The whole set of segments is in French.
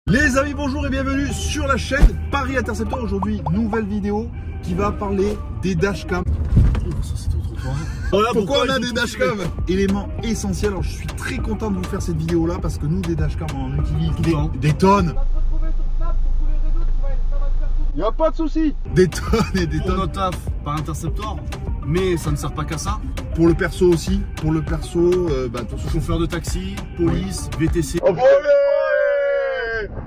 Les amis, bonjour et bienvenue sur la chaîne Paris Interceptor. Aujourd'hui, nouvelle vidéo qui va parler des dashcams. Voilà pourquoi on a des dashcams. Élément essentiel. Alors je suis très content de vous faire cette vidéo là parce que nous des dashcams on utilise des tonnes. Il n'y a pas de souci. Des tonnes et des tonnes. On taf par Interceptor, mais ça ne sert pas qu'à ça. Pour le perso aussi. Pour le perso, Chauffeur de taxi, police, VTC. Oh,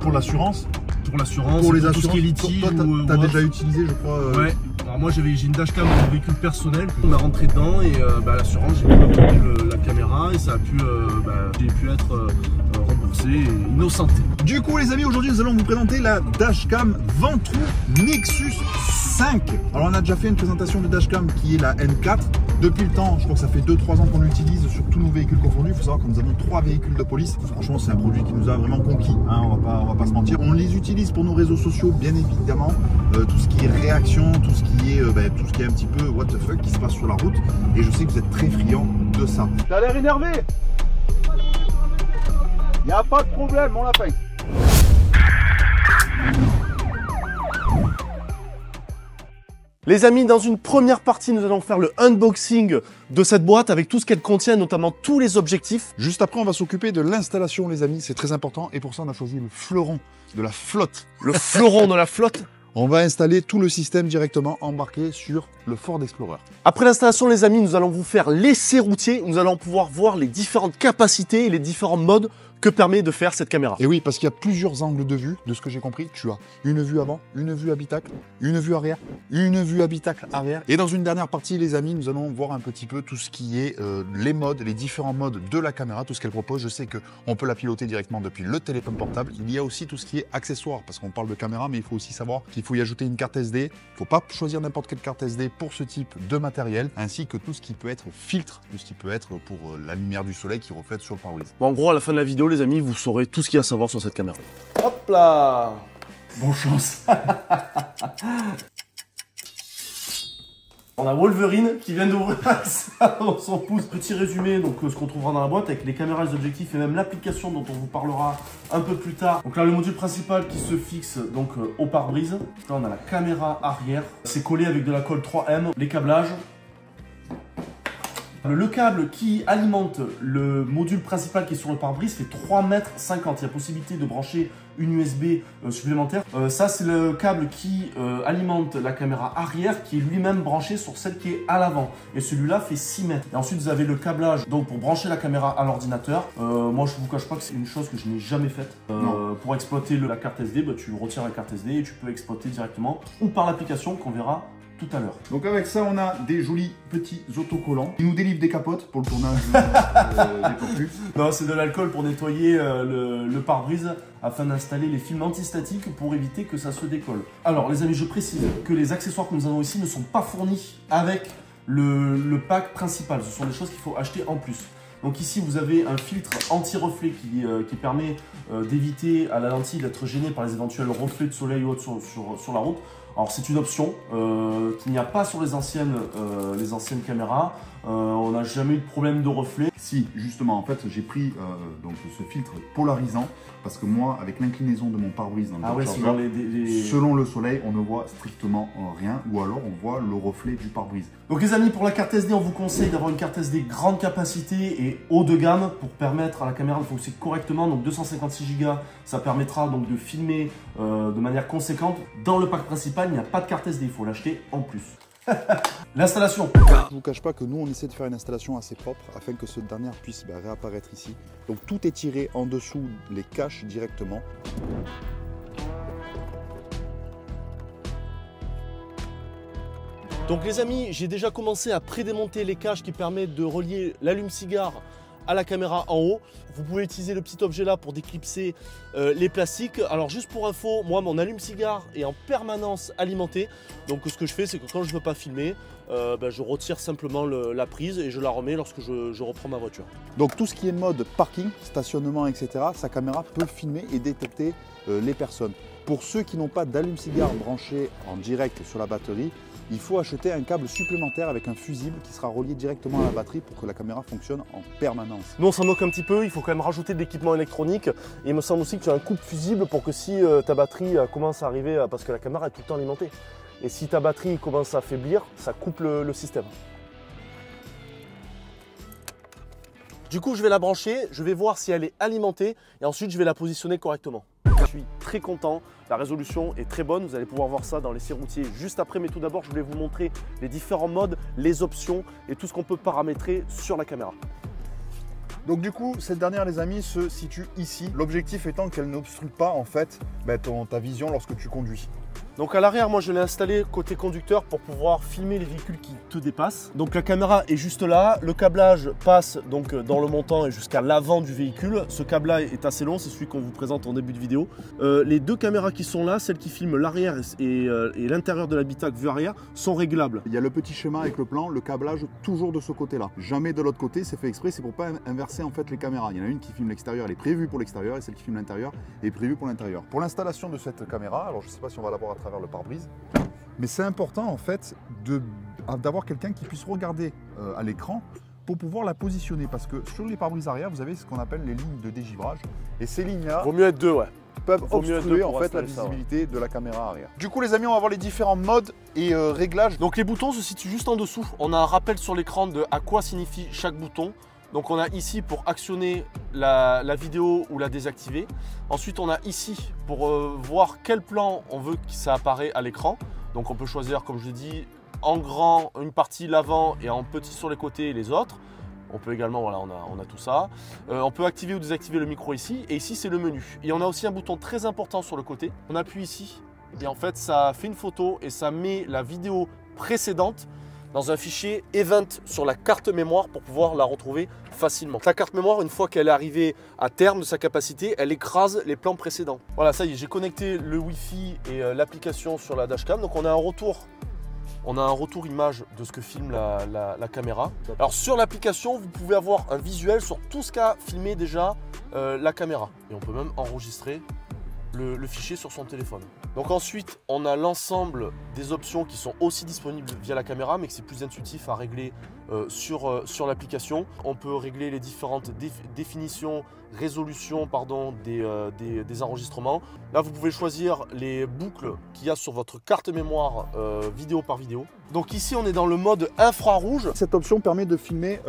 pour l'assurance. Pour l'assurance, pour les tout assurances. ce qui est litige. Toi, t'as déjà utilisé, je crois. Ouais. Alors moi j'ai une dashcam dans mon véhicule personnel. On a rentré dedans et l'assurance, j'ai pu apporter la caméra et ça a pu, j'ai pu être remboursé et innocenté. Du coup les amis, aujourd'hui nous allons vous présenter la dashcam Ventrou Nexus 5. Alors on a déjà fait une présentation de dashcam qui est la N4. Depuis le temps, je crois que ça fait 2-3 ans qu'on l'utilise sur tous nos véhicules confondus. Il faut savoir que nous avons 3 véhicules de police. Franchement, c'est un produit qui nous a vraiment conquis, hein, on va pas se mentir. On les utilise pour nos réseaux sociaux, bien évidemment. Tout ce qui est réaction, tout ce qui est un petit peu what the fuck qui se passe sur la route. Et je sais que vous êtes très friands de ça. T'as l'air énervé. Il n'y a pas de problème, mon lapin. Les amis, dans une première partie, nous allons faire le unboxing de cette boîte avec tout ce qu'elle contient, notamment tous les objectifs. Juste après, on va s'occuper de l'installation, les amis, c'est très important. Et pour ça, on a choisi le fleuron de la flotte. Le fleuron de la flotte. On va installer tout le système directement embarqué sur le Ford Explorer. Après l'installation, les amis, nous allons vous faire l'essai routier. Nous allons pouvoir voir les différentes capacités et les différents modes que permet de faire cette caméra. Et oui, parce qu'il y a plusieurs angles de vue, de ce que j'ai compris. Tu as une vue avant, une vue habitacle, une vue arrière, une vue habitacle arrière. Et dans une dernière partie, les amis, nous allons voir un petit peu tout ce qui est les modes, les différents modes de la caméra, tout ce qu'elle propose. Je sais qu'on peut la piloter directement depuis le téléphone portable. Il y a aussi tout ce qui est accessoire, parce qu'on parle de caméra, mais il faut aussi savoir qu'il faut y ajouter une carte SD. Il ne faut pas choisir n'importe quelle carte SD pour ce type de matériel, ainsi que tout ce qui peut être filtre, tout ce qui peut être pour la lumière du soleil qui reflète sur le pare-brise. Bon, en gros, à la fin de la vidéo, les amis, vous saurez tout ce qu'il y a à savoir sur cette caméra. Hop là. Bonne chance. On a Wolverine qui vient d'ouvrir son pouce. Petit résumé, donc ce qu'on trouvera dans la boîte avec les caméras, les objectifs et même l'application dont on vous parlera un peu plus tard. Donc là, le module principal qui se fixe donc au pare-brise. Là, on a la caméra arrière. C'est collé avec de la colle 3M. Les câblages. Le câble qui alimente le module principal qui est sur le pare-brise fait 3,50 m. Il y a possibilité de brancher une USB supplémentaire. Ça, c'est le câble qui alimente la caméra arrière qui est lui-même branché sur celle qui est à l'avant. Et celui-là fait 6 mètres. Et ensuite, vous avez le câblage donc pour brancher la caméra à l'ordinateur. Moi, je ne vous cache pas que c'est une chose que je n'ai jamais faite. Pour exploiter la carte SD, tu retires la carte SD et tu peux exploiter directement ou par l'application qu'on verra tout à l'heure. Donc avec ça, on a des jolis petits autocollants qui nous délivrent des capotes pour le tournage des tortues. Non, c'est de l'alcool pour nettoyer le pare-brise afin d'installer les films antistatiques pour éviter que ça se décolle. Alors les amis, je précise que les accessoires que nous avons ici ne sont pas fournis avec le pack principal. Ce sont des choses qu'il faut acheter en plus. Donc ici, vous avez un filtre anti-reflet qui permet d'éviter à la lentille d'être gênée par les éventuels reflets de soleil ou autre sur la route. Alors c'est une option qu'il n'y a pas sur les anciennes caméras. On n'a jamais eu de problème de reflet. Si, justement, en fait, j'ai pris donc ce filtre polarisant parce que moi, avec l'inclinaison de mon pare-brise dans le chargeur, selon le soleil, on ne voit strictement rien ou alors on voit le reflet du pare-brise. Donc les amis, pour la carte SD, on vous conseille d'avoir une carte SD grande capacité et haut de gamme pour permettre à la caméra de fonctionner correctement. Donc 256 Go, ça permettra donc de filmer de manière conséquente. Dans le pack principal, il n'y a pas de carte SD, il faut l'acheter en plus. L'installation. Je ne vous cache pas que nous on essaie de faire une installation assez propre afin que cette dernière puisse réapparaître ici. Donc tout est tiré en dessous les caches directement. Donc les amis, j'ai déjà commencé à prédémonter les caches qui permettent de relier l'allume-cigare à la caméra en haut. Vous pouvez utiliser le petit objet là pour déclipser les plastiques. Alors juste pour info, moi mon allume-cigare est en permanence alimenté. Donc ce que je fais, c'est que quand je ne veux pas filmer, je retire simplement la prise et je la remets lorsque je reprends ma voiture. Donc tout ce qui est mode parking, stationnement, etc., sa caméra peut filmer et détecter les personnes. Pour ceux qui n'ont pas d'allume-cigare branché en direct sur la batterie, il faut acheter un câble supplémentaire avec un fusible qui sera relié directement à la batterie pour que la caméra fonctionne en permanence. Nous on s'en moque un petit peu, il faut quand même rajouter de l'équipement électronique et il me semble aussi que tu as un couple fusible pour que si ta batterie commence à arriver, parce que la caméra est tout le temps alimentée, et si ta batterie commence à faiblir, ça coupe le système. Du coup, je vais la brancher, je vais voir si elle est alimentée et ensuite je vais la positionner correctement. Je suis très content, la résolution est très bonne, vous allez pouvoir voir ça dans l'essai routier juste après, mais tout d'abord je voulais vous montrer les différents modes, les options et tout ce qu'on peut paramétrer sur la caméra. Donc du coup, cette dernière, les amis, se situe ici. L'objectif étant qu'elle n'obstrue pas en fait ta vision lorsque tu conduis. Donc à l'arrière, moi je l'ai installé côté conducteur pour pouvoir filmer les véhicules qui te dépassent. Donc la caméra est juste là, le câblage passe donc dans le montant et jusqu'à l'avant du véhicule. Ce câblage est assez long, c'est celui qu'on vous présente en début de vidéo. Les deux caméras qui sont là, celles qui filment l'arrière et l'intérieur de l'habitacle vue arrière, sont réglables. Il y a le petit schéma avec le plan, le câblage toujours de ce côté-là. Jamais de l'autre côté, c'est fait exprès, c'est pour pas inverser en fait les caméras. Il y en a une qui filme l'extérieur, elle est prévue pour l'extérieur, et celle qui filme l'intérieur est prévue pour l'intérieur. Pour l'installation de cette caméra, alors je ne sais pas si on va la voir à travers le pare-brise, mais c'est important en fait d'avoir quelqu'un qui puisse regarder à l'écran pour pouvoir la positionner, parce que sur les pare-brises arrière, vous avez ce qu'on appelle les lignes de dégivrage, et ces lignes-là Vaut mieux être deux, ouais. Peuvent obstruer en fait la visibilité de la caméra arrière. Du coup les amis, on va voir les différents modes et réglages. Donc les boutons se situent juste en dessous. On a un rappel sur l'écran de à quoi signifie chaque bouton. Donc on a ici pour actionner la vidéo ou la désactiver. Ensuite on a ici pour voir quel plan on veut que ça apparaît à l'écran. Donc on peut choisir, comme je l'ai dit, en grand une partie l'avant et en petit sur les côtés les autres. On peut également, voilà, on a tout ça. On peut activer ou désactiver le micro ici. Et ici c'est le menu. Et on a aussi un bouton très important sur le côté. On appuie ici et en fait ça fait une photo et ça met la vidéo précédente dans un fichier Event sur la carte mémoire pour pouvoir la retrouver facilement. La carte mémoire, une fois qu'elle est arrivée à terme de sa capacité, elle écrase les plans précédents. Voilà, ça y est, j'ai connecté le Wi-Fi et l'application sur la dashcam. Donc on a un retour image de ce que filme la caméra. Alors sur l'application, vous pouvez avoir un visuel sur tout ce qu'a filmé déjà la caméra. Et on peut même enregistrer le fichier sur son téléphone. Donc ensuite, on a l'ensemble des options qui sont aussi disponibles via la caméra, mais que c'est plus intuitif à régler sur l'application. On peut régler les différentes définitions, résolutions des enregistrements. Là, vous pouvez choisir les boucles qu'il y a sur votre carte mémoire vidéo par vidéo. Donc ici, on est dans le mode infrarouge. Cette option permet de filmer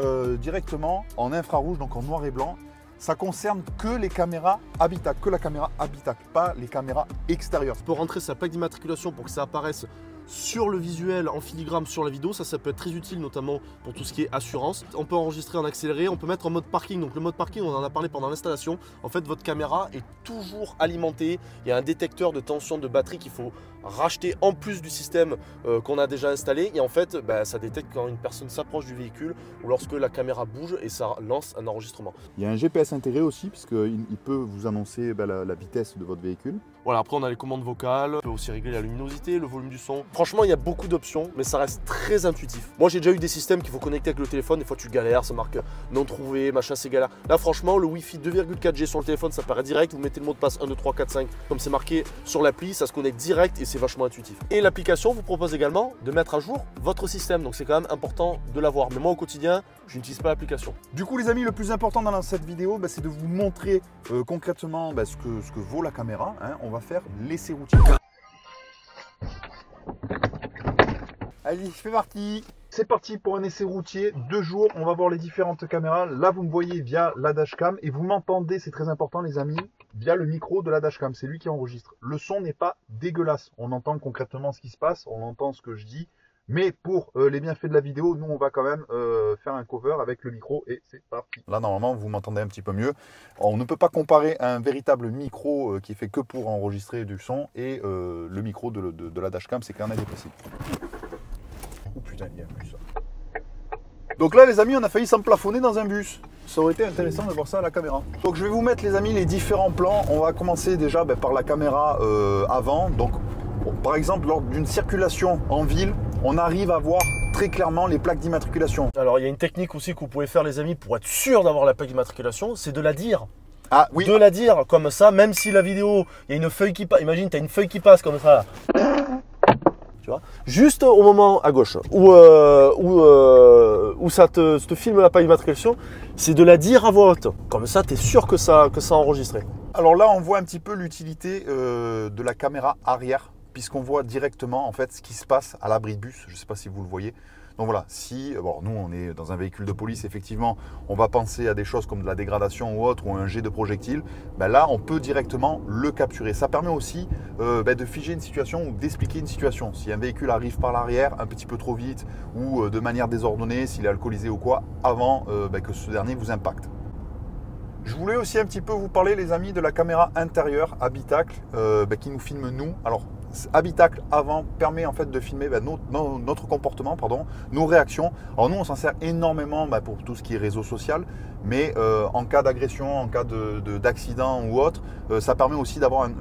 directement en infrarouge, donc en noir et blanc. Ça concerne que les caméras habitacle, que la caméra habitacle, pas les caméras extérieures. On peut rentrer sa plaque d'immatriculation pour que ça apparaisse sur le visuel en filigrane sur la vidéo. Ça peut être très utile, notamment pour tout ce qui est assurance. On peut enregistrer en accéléré, on peut mettre en mode parking. Donc le mode parking, on en a parlé pendant l'installation. En fait, votre caméra est toujours alimentée. Il y a un détecteur de tension de batterie qu'il faut racheter en plus du système qu'on a déjà installé. Et en fait, ça détecte quand une personne s'approche du véhicule ou lorsque la caméra bouge et ça lance un enregistrement. Il y a un GPS intégré aussi, puisqu'il peut vous annoncer la vitesse de votre véhicule. Voilà, après on a les commandes vocales, on peut aussi régler la luminosité, le volume du son. Franchement, il y a beaucoup d'options, mais ça reste très intuitif. Moi, j'ai déjà eu des systèmes qu'il faut connecter avec le téléphone, des fois tu galères, ça marque non trouvé, machin, c'est galère. Là, franchement, le Wi-Fi 2,4G sur le téléphone, ça paraît direct. Vous mettez le mot de passe 1, 2, 3, 4, 5, comme c'est marqué sur l'appli, ça se connecte direct et c'est vachement intuitif. Et l'application vous propose également de mettre à jour votre système, donc c'est quand même important de l'avoir. Mais moi, au quotidien, je n'utilise pas l'application. Du coup, les amis, le plus important dans cette vidéo, c'est de vous montrer concrètement ce que vaut la caméra. On va faire l'essai routier. Allez, c'est parti. C'est parti pour un essai routier, 2 jours, on va voir les différentes caméras. Là, vous me voyez via la dashcam et vous m'entendez, c'est très important les amis, via le micro de la dashcam, c'est lui qui enregistre. Le son n'est pas dégueulasse, on entend concrètement ce qui se passe, on entend ce que je dis. Mais pour les bienfaits de la vidéo, nous on va quand même faire un cover avec le micro et c'est parti. Là normalement vous m'entendez un petit peu mieux. On ne peut pas comparer un véritable micro qui est fait que pour enregistrer du son et le micro de la dashcam, c'est quand même impossible. Oh putain, il y a plus ça. Donc là les amis, on a failli s'emplafonner dans un bus. Ça aurait été intéressant de voir ça à la caméra. Donc je vais vous mettre les amis les différents plans. On va commencer déjà par la caméra avant. Donc par exemple lors d'une circulation en ville, on arrive à voir très clairement les plaques d'immatriculation. Alors il y a une technique aussi que vous pouvez faire les amis pour être sûr d'avoir la plaque d'immatriculation, c'est de la dire. Ah oui. De la dire comme ça, même si la vidéo, il y a une feuille qui passe. Imagine, tu as une feuille qui passe comme ça. Tu vois, juste au moment à gauche où ça te filme la plaque d'immatriculation, c'est de la dire à voix haute. Comme ça, tu es sûr que ça a enregistré. Alors là, on voit un petit peu l'utilité de la caméra arrière, puisqu'on voit directement en fait ce qui se passe à l'abri de bus. Je ne sais pas si vous le voyez. Donc voilà, si bon, nous on est dans un véhicule de police, effectivement, on va penser à des choses comme de la dégradation ou autre, ou un jet de projectile, ben là on peut directement le capturer. Ça permet aussi de figer une situation ou d'expliquer une situation. Si un véhicule arrive par l'arrière un petit peu trop vite ou de manière désordonnée, s'il est alcoolisé ou quoi, avant que ce dernier vous impacte. Je voulais aussi un petit peu vous parler, les amis, de la caméra intérieure Habitacle qui nous filme nous. Alors, Habitacle avant permet en fait de filmer notre comportement, nos réactions. Alors nous, on s'en sert énormément pour tout ce qui est réseau social, mais en cas d'agression, en cas d'accident ou autre, ça permet aussi d'avoir un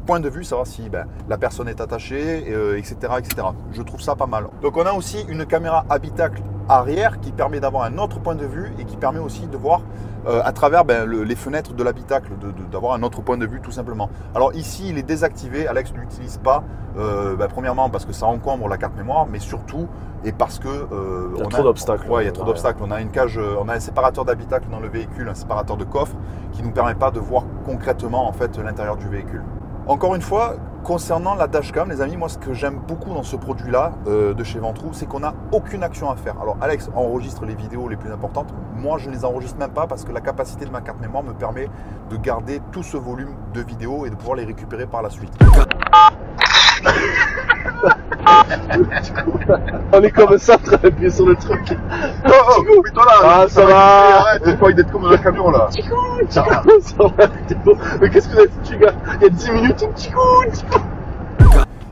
point de vue, savoir si la personne est attachée, etc., etc. Je trouve ça pas mal. Donc on a aussi une caméra Habitacle arrière qui permet d'avoir un autre point de vue et qui permet aussi de voir à travers les fenêtres de l'habitacle, d'avoir un autre point de vue tout simplement. Alors ici, il est désactivé, Alex ne l'utilise pas, premièrement parce que ça encombre la carte mémoire, mais surtout et parce que il y a trop d'obstacles. Ouais, il y a trop d'obstacles. On a une cage, on a un séparateur d'habitacle dans le véhicule, un séparateur de coffre qui ne nous permet pas de voir concrètement en fait l'intérieur du véhicule. Encore une fois, concernant la dashcam, les amis, moi ce que j'aime beaucoup dans ce produit-là de chez Ventroux, c'est qu'on n'a aucune action à faire. Alors Alex enregistre les vidéos les plus importantes, moi je ne les enregistre même pas parce que la capacité de ma carte mémoire me permet de garder tout ce volume de vidéos et de pouvoir les récupérer par la suite. On est comme ça, très appuyé sur le truc. Oh, mais toi là, ah, ça va. Arrête, j'ai pas envie d'être comme dans le camion là. Ça va, mais qu'est-ce que vous avez foutu, gars? Il y a 10 minutes,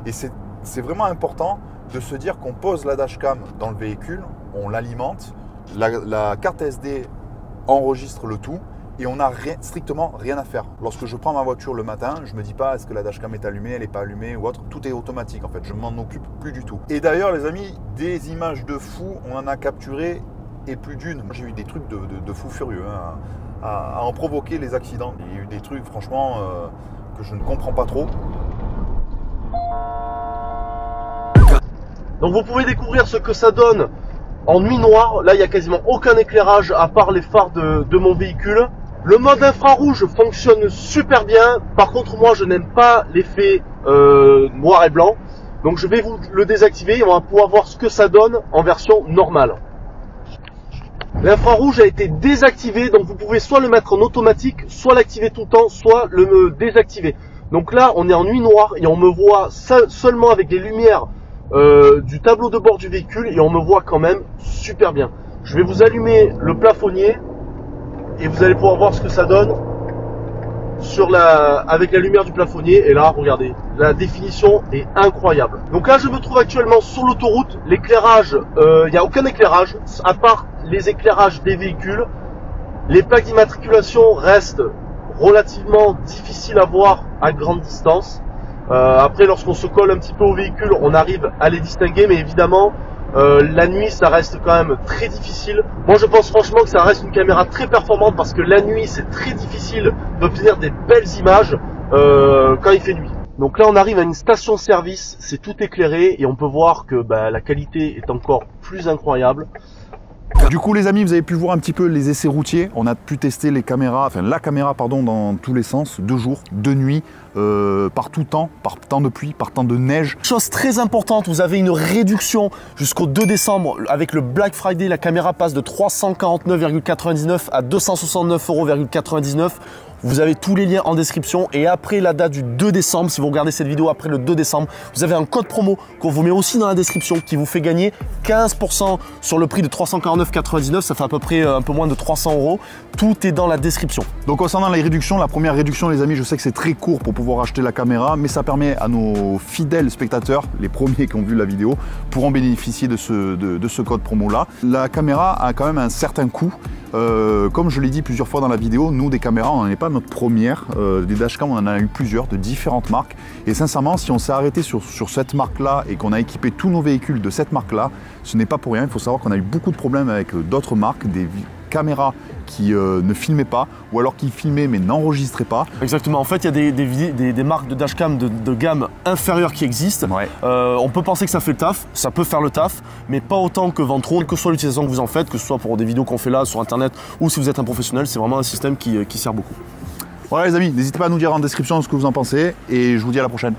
Et c'est vraiment important de se dire qu'on pose la dashcam dans le véhicule, on l'alimente, la carte SD enregistre le tout et on n'a strictement rien à faire. Lorsque je prends ma voiture le matin, je ne me dis pas est-ce que la dashcam est allumée, elle n'est pas allumée ou autre. Tout est automatique en fait, je ne m'en occupe plus du tout. Et d'ailleurs les amis, des images de fous, on en a capturé et plus d'une. J'ai eu des trucs de fous furieux à en provoquer les accidents. Il y a eu des trucs franchement que je ne comprends pas trop. Donc vous pouvez découvrir ce que ça donne en nuit noire. Là il n'y a quasiment aucun éclairage à part les phares de mon véhicule. Le mode infrarouge fonctionne super bien. Par contre moi je n'aime pas l'effet noir et blanc. Donc je vais vous le désactiver et on va pouvoir voir ce que ça donne en version normale. L'infrarouge a été désactivé, donc vous pouvez soit le mettre en automatique, soit l'activer tout le temps, soit le désactiver. Donc là on est en nuit noire et on me voit seulement avec les lumières du tableau de bord du véhicule et on me voit quand même super bien. Je vais vous allumer le plafonnier et vous allez pouvoir voir ce que ça donne avec la lumière du plafonnier. Et là regardez, la définition est incroyable. Donc là je me trouve actuellement sur l'autoroute. L'éclairage, il n'y a aucun éclairage à part les éclairages des véhicules. Les plaques d'immatriculation restent relativement difficiles à voir à grande distance. Après lorsqu'on se colle un petit peu au véhicule on arrive à les distinguer, mais évidemment la nuit ça reste quand même très difficile. Moi je pense franchement que ça reste une caméra très performante parce que la nuit c'est très difficile d'obtenir des belles images quand il fait nuit. Donc là on arrive à une station service, c'est tout éclairé et on peut voir que la qualité est encore plus incroyable. Du coup les amis, vous avez pu voir un petit peu les essais routiers. On a pu tester les caméras, enfin la caméra pardon, dans tous les sens, de jour, de nuit, par tout temps, par temps de pluie, par temps de neige. Chose très importante, vous avez une réduction jusqu'au 2 décembre. Avec le Black Friday, la caméra passe de 349,99 à 269,99 €. Vous avez tous les liens en description et après la date du 2 décembre, si vous regardez cette vidéo après le 2 décembre, vous avez un code promo qu'on vous met aussi dans la description qui vous fait gagner 15% sur le prix de 349,99 €. Ça fait à peu près un peu moins de 300 €. Tout est dans la description. Donc concernant les réductions, la première réduction les amis, je sais que c'est très court pour pouvoir acheter la caméra, mais ça permet à nos fidèles spectateurs, les premiers qui ont vu la vidéo, pourront bénéficier de ce code promo là. La caméra a quand même un certain coût. Comme je l'ai dit plusieurs fois dans la vidéo, nous des caméras, on n'en est pas notre première. Des dashcams, on en a eu plusieurs de différentes marques. Et sincèrement, si on s'est arrêté sur cette marque-là et qu'on a équipé tous nos véhicules de cette marque-là, ce n'est pas pour rien. Il faut savoir qu'on a eu beaucoup de problèmes avec d'autres marques, caméras qui ne filmaient pas, ou alors qui filmaient mais n'enregistraient pas. Exactement, en fait il y a des marques de dashcam de gamme inférieure qui existent. Ouais. On peut penser que ça fait le taf, ça peut faire le taf, mais pas autant que Ventron, quelle que soit l'utilisation que vous en faites, que ce soit pour des vidéos qu'on fait là sur internet ou si vous êtes un professionnel, c'est vraiment un système qui sert beaucoup. Voilà les amis, n'hésitez pas à nous dire en description ce que vous en pensez et je vous dis à la prochaine.